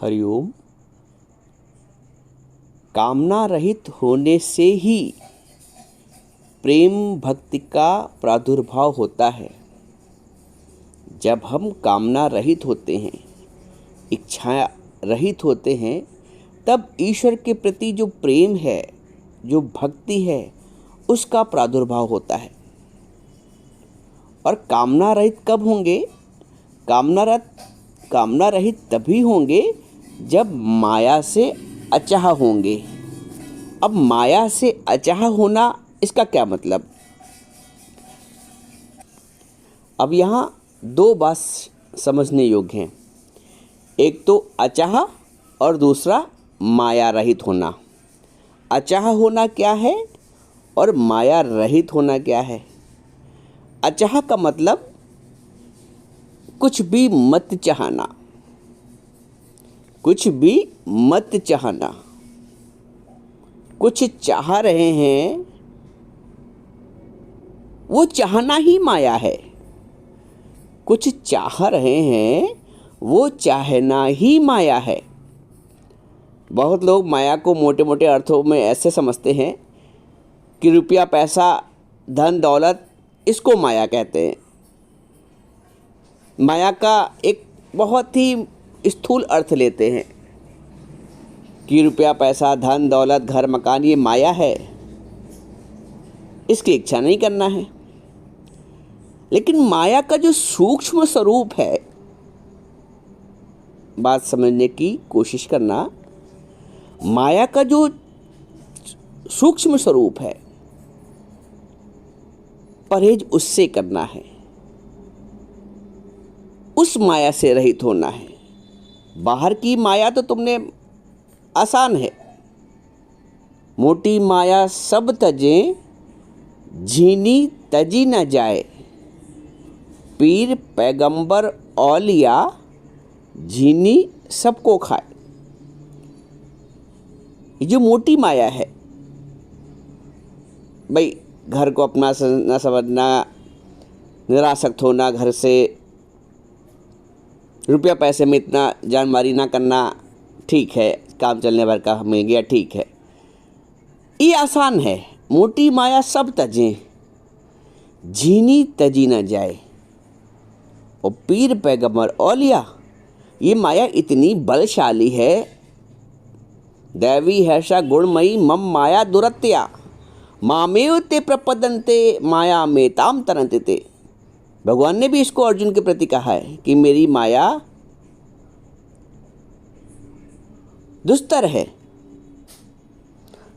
हरिओम। कामना रहित होने से ही प्रेम भक्ति का प्रादुर्भाव होता है। जब हम कामना रहित होते हैं, इच्छा रहित होते हैं, तब ईश्वर के प्रति जो प्रेम है, जो भक्ति है, उसका प्रादुर्भाव होता है। और कामना रहित कब होंगे? कामना रहित तभी होंगे जब माया से अचाह होंगे। अब माया से अचाह होना, इसका क्या मतलब? अब यहाँ दो बात समझने योग्य हैं। एक तो अचाह और दूसरा माया रहित होना। अचाह होना क्या है और माया रहित होना क्या है? अचाह का मतलब कुछ भी मत चाहना, कुछ भी मत चाहना। कुछ चाह रहे हैं, वो चाहना ही माया है। कुछ चाह रहे हैं, वो चाहना ही माया है। बहुत लोग माया को मोटे मोटे अर्थों में ऐसे समझते हैं कि रुपया, पैसा, धन दौलत, इसको माया कहते हैं। माया का एक बहुत ही स्थूल अर्थ लेते हैं कि रुपया, पैसा, धन दौलत, घर मकान, ये माया है, इसकी इच्छा नहीं करना है। लेकिन माया का जो सूक्ष्म स्वरूप है, बात समझने की कोशिश करना, माया का जो सूक्ष्म स्वरूप है, परहेज उससे करना है, उस माया से रहित होना है। बाहर की माया तो तुमने आसान है। मोटी माया सब तजें, झीनी तजी न जाए। पीर पैगंबर औलिया, झीनी सबको खाए। ये जो मोटी माया है, भाई घर को अपना न समझना, निरासक्त होना, घर से रुपया पैसे में इतना जानमारी ना करना, ठीक है, काम चलने भर का मिल गया, ठीक है, ये आसान है। मोटी माया सब तजें, झीनी तजी न जाए। और पीर पैगंबर औलिया, ये माया इतनी बलशाली है। दैवी हर्षा गुणमयी मम माया दुरत्या, मामेव ते प्रपदन्ते माया में ताम तरन्ते ते। भगवान ने भी इसको अर्जुन के प्रति कहा है कि मेरी माया दुस्तर है।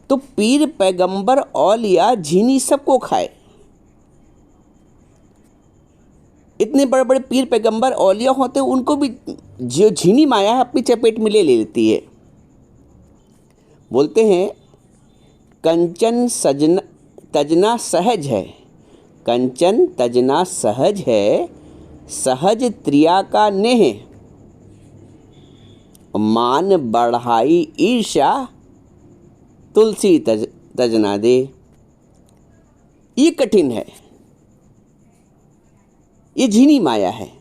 तो पीर पैगंबर औलिया, झीनी सबको खाए। इतने बड़े बड़े पीर पैगंबर औलिया होते, उनको भी जो झीनी माया है अपनी चपेट में ले लेती है। बोलते हैं कंचन सजना तजना सहज है, कंचन तजना सहज है, सहज त्रिया का नेह। मान बढ़ाई ईर्ष्या, तुलसी तजना दे। ये कठिन है, ये झीनी माया है।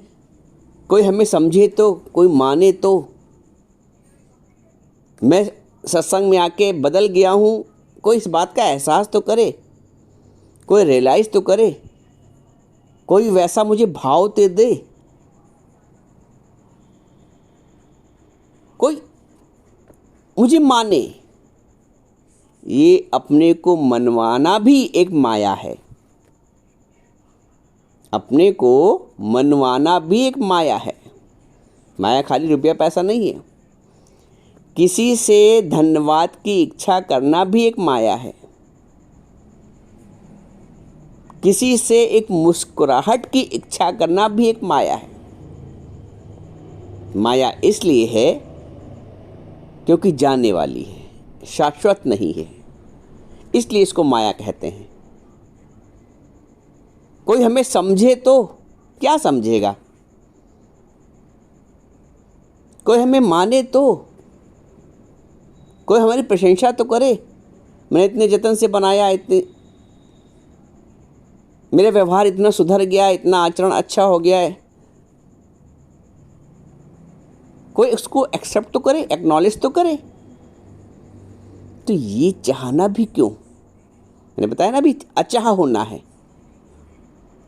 कोई हमें समझे तो, कोई माने तो। मैं सत्संग में आके बदल गया हूँ, कोई इस बात का एहसास तो करे, कोई रियलाइज़ तो करे, कोई वैसा मुझे भाव तो दे, कोई मुझे माने। ये अपने को मनवाना भी एक माया है। अपने को मनवाना भी एक माया है। माया खाली रुपया पैसा नहीं है। किसी से धन्यवाद की इच्छा करना भी एक माया है। किसी से एक मुस्कुराहट की इच्छा करना भी एक माया है। माया इसलिए है क्योंकि जाने वाली है, शाश्वत नहीं है, इसलिए इसको माया कहते हैं। कोई हमें समझे तो क्या समझेगा? कोई हमें माने तो, कोई हमारी प्रशंसा तो करे, मैंने इतने जतन से बनाया, इतने मेरा व्यवहार इतना सुधर गया, इतना आचरण अच्छा हो गया है। कोई उसको एक्सेप्ट तो करे, एक्नॉलेज तो करे। तो ये चाहना भी क्यों? मैंने बताया ना अभी, अचाह होना है।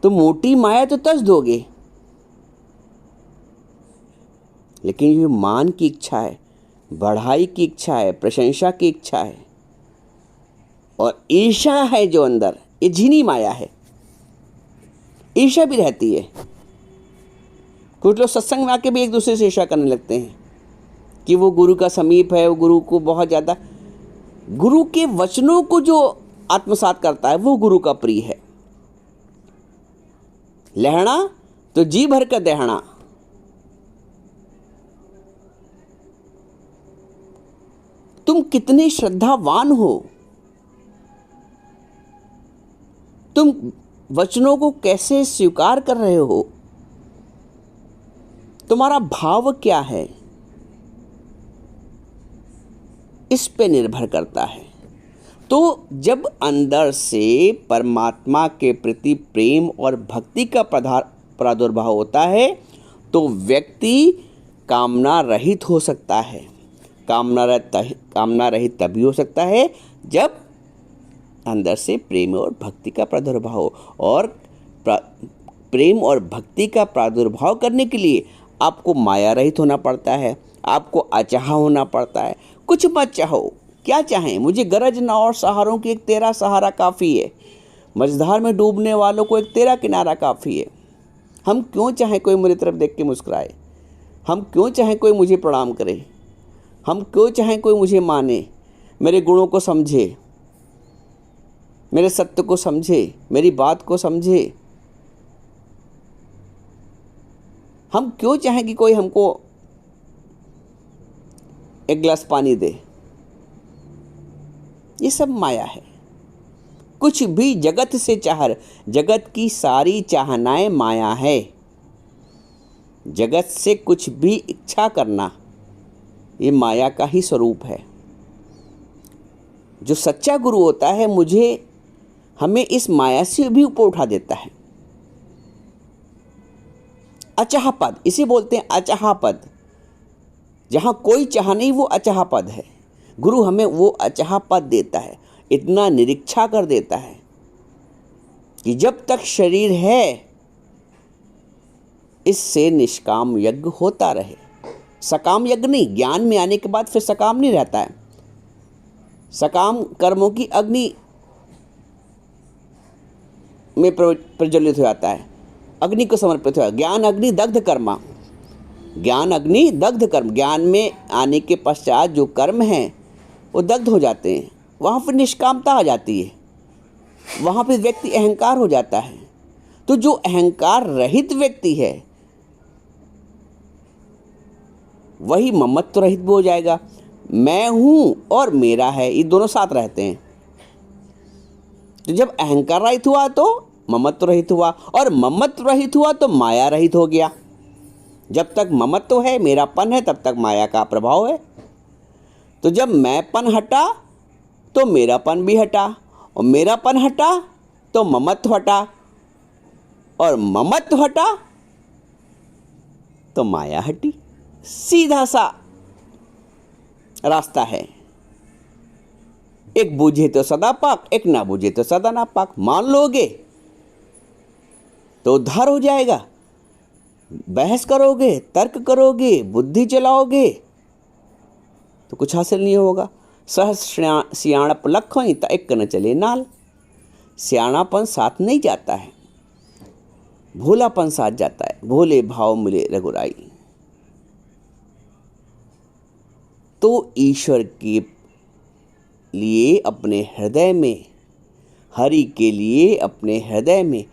तो मोटी माया तो तज दोगे, लेकिन ये मान की इच्छा है, बढ़ाई की इच्छा है, प्रशंसा की इच्छा है और ईर्ष्या है जो अंदर, ये झिनी माया है। ईर्ष्या भी रहती है। कुछ लोग सत्संग में आके भी एक दूसरे से ईर्ष्या करने लगते हैं कि वो गुरु का समीप है, वो गुरु को बहुत ज़्यादा, गुरु के वचनों को जो आत्मसात करता है वो गुरु का प्रिय है। लहणा तो जी भर का दहना। तुम कितने श्रद्धावान हो, तुम वचनों को कैसे स्वीकार कर रहे हो, तुम्हारा भाव क्या है, इस पे निर्भर करता है। तो जब अंदर से परमात्मा के प्रति प्रेम और भक्ति का प्रादुर्भाव होता है तो व्यक्ति कामना रहित हो सकता है। कामना रहित तभी हो सकता है जब अंदर से प्रेम और भक्ति का प्रादुर्भाव हो। और प्रेम और भक्ति का प्रादुर्भाव करने के लिए आपको माया रहित होना पड़ता है, आपको अचाह होना पड़ता है। कुछ मत चाहो, क्या चाहें, मुझे गरज न और सहारों की, एक तेरा सहारा काफ़ी है। मझधार में डूबने वालों को एक तेरा किनारा काफ़ी है। हम क्यों चाहें कोई मेरी तरफ देख के मुस्कुराए, हम क्यों चाहें कोई मुझे प्रणाम करे, हम क्यों चाहें कोई मुझे माने, मेरे गुणों को समझे, मेरे सत्य को समझे, मेरी बात को समझे। हम क्यों चाहें कि कोई हमको एक गिलास पानी दे। ये सब माया है। कुछ भी जगत से चाह, जगत की सारी चाहनाएं माया है। जगत से कुछ भी इच्छा करना ये माया का ही स्वरूप है। जो सच्चा गुरु होता है हमें इस माया से भी ऊपर उठा देता है। अचाह पद, इसे बोलते हैं अचाह पद। जहाँ कोई चाह नहीं वो अचाह पद है। गुरु हमें वो अचाह पद देता है, इतना निरीक्षा कर देता है कि जब तक शरीर है इससे निष्काम यज्ञ होता रहे। सकाम यज्ञ नहीं, ज्ञान में आने के बाद फिर सकाम नहीं रहता है। सकाम कर्मों की अग्नि में प्रज्वलित हो जाता है, अग्नि को समर्पित हो। ज्ञान अग्नि दग्ध कर्मा, ज्ञान अग्नि दग्ध कर्म। ज्ञान में आने के पश्चात जो कर्म हैं वो दग्ध हो जाते हैं। वहाँ पर निष्कामता आ जाती है, वहाँ पर व्यक्ति अहंकार हो जाता है। तो जो अहंकार रहित व्यक्ति है वही ममत्व रहित भी हो जाएगा। मैं हूँ और मेरा है, ये दोनों साथ रहते हैं। तो जब अहंकार रहित हुआ तो ममत्व रहित हुआ, और ममत्व रहित हुआ तो माया रहित हो गया। जब तक ममत्व है, मेरापन है, तब तक माया का प्रभाव है। तो जब मैंपन हटा तो मेरापन भी हटा, और मेरापन हटा तो ममत्व हटा, और ममत्व हटा तो माया हटी। सीधा सा रास्ता है। एक बूझे तो सदा पाक, एक ना बूझे तो सदा ना पाक। मान लोगे तो उद्धार हो जाएगा। बहस करोगे, तर्क करोगे, बुद्धि चलाओगे तो कुछ हासिल नहीं होगा। सियाणप लखों ता एक न चले नाल। सियाणापन साथ नहीं जाता है, भोलापन साथ जाता है। भोले भाव मिले रघुराई। तो ईश्वर के लिए अपने हृदय में, हरि के लिए अपने हृदय में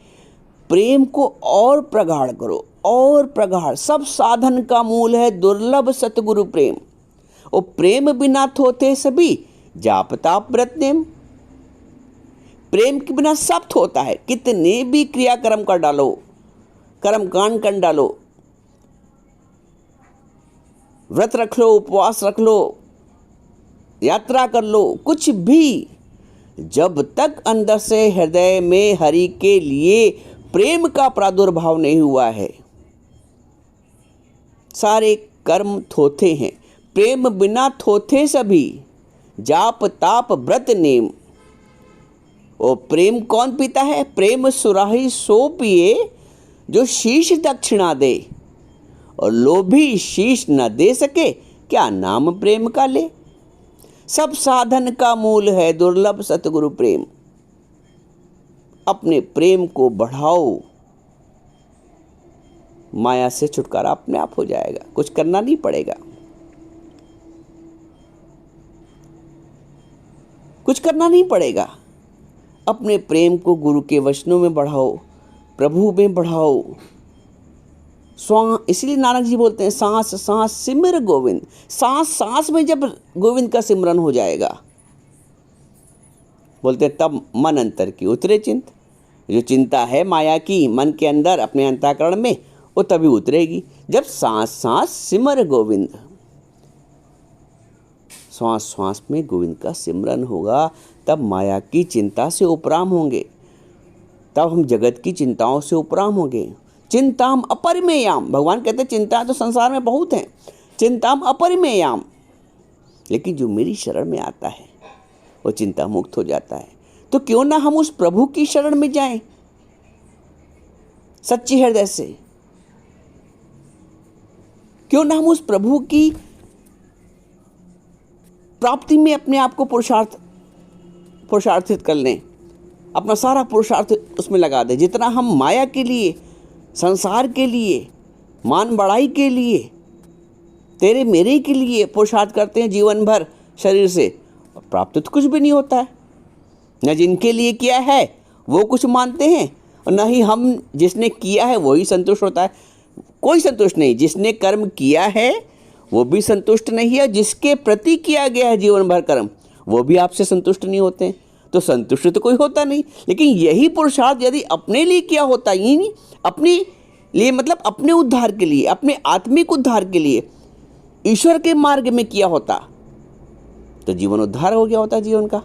प्रेम को और प्रगाढ़ करो, और प्रगाढ़। सब साधन का मूल है दुर्लभ सतगुरु प्रेम। और प्रेम बिना थोथे सभी, जाप ताप व्रत नेम। प्रेम के बिना सब होता है। कितने भी क्रियाक्रम कर डालो, कर्म कांड कर डालो, व्रत रख लो, उपवास रख लो, यात्रा कर लो, कुछ भी, जब तक अंदर से हृदय में हरि के लिए प्रेम का प्रादुर्भाव नहीं हुआ है, सारे कर्म थोथे हैं, प्रेम बिना थोथे सभी, जाप ताप व्रत नेम। और प्रेम कौन पीता है? प्रेम सुराही सो पिए, जो शीश दक्षिणा दे। और लोभी शीश न दे सके, क्या नाम प्रेम का ले। सब साधन का मूल है दुर्लभ सतगुरु प्रेम। अपने प्रेम को बढ़ाओ, माया से छुटकारा अपने आप हो जाएगा, कुछ करना नहीं पड़ेगा। कुछ करना नहीं पड़ेगा। अपने प्रेम को गुरु के वचनों में बढ़ाओ, प्रभु में बढ़ाओ। इसलिए नानक जी बोलते हैं, सांस सांस सिमर गोविंद। सांस सांस में जब गोविंद का सिमरन हो जाएगा, बोलते हैं तब मन अंतर की उतरे चिंत। जो चिंता है माया की मन के अंदर अपने अंतःकरण में, वो तभी उतरेगी जब सांस सांस सिमर गोविंद। श्वास श्वास में गोविंद का सिमरन होगा, तब माया की चिंता से उपराम होंगे, तब हम जगत की चिंताओं से उपराम होंगे। चिंताम अपरिमेयाम, भगवान कहते हैं चिंता तो संसार में बहुत हैं, चिंताम अपरिमेयाम। लेकिन जो मेरी शरण में आता है वो चिंता मुक्त हो जाता है। तो क्यों ना हम उस प्रभु की शरण में जाएं सच्ची हृदय से। क्यों ना हम उस प्रभु की प्राप्ति में अपने आप को पुरुषार्थित कर लें, अपना सारा पुरुषार्थ उसमें लगा दें। जितना हम माया के लिए, संसार के लिए, मान बढ़ाई के लिए, तेरे मेरे के लिए पुरुषार्थ करते हैं जीवन भर शरीर से, प्राप्त तो कुछ भी नहीं होता है। न जिनके लिए किया है वो कुछ मानते हैं, और न ही हम जिसने किया है वही संतुष्ट होता है। कोई संतुष्ट नहीं। जिसने कर्म किया है वो भी संतुष्ट नहीं है, जिसके प्रति किया गया है जीवन भर कर्म वो भी आपसे संतुष्ट नहीं होते हैं। तो संतुष्ट तो कोई होता नहीं। लेकिन यही पुरुषार्थ यदि अपने लिए किया होता, ही नहीं अपने लिए, मतलब अपने उद्धार के लिए, अपने आत्मिक उद्धार के लिए, ईश्वर के मार्ग में किया होता, तो जीवन उद्धार हो गया होता। जीवन का,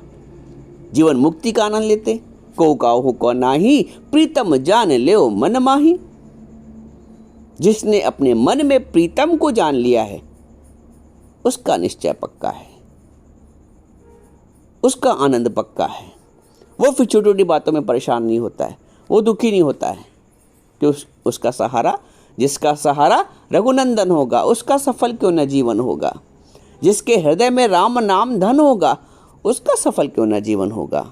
जीवन मुक्ति का आनंद लेते। को काहू को नाही, प्रीतम जान लेओ मन माही। जिसने अपने मन में प्रीतम को जान लिया है उसका निश्चय पक्का है, उसका आनंद पक्का है। वो फिर छोटी छोटी बातों में परेशान नहीं होता है, वो दुखी नहीं होता है कि उसका सहारा, जिसका सहारा रघुनंदन होगा उसका सफल क्यों न जीवन होगा। जिसके हृदय में राम नाम धन होगा उसका सफल क्यों न जीवन होगा।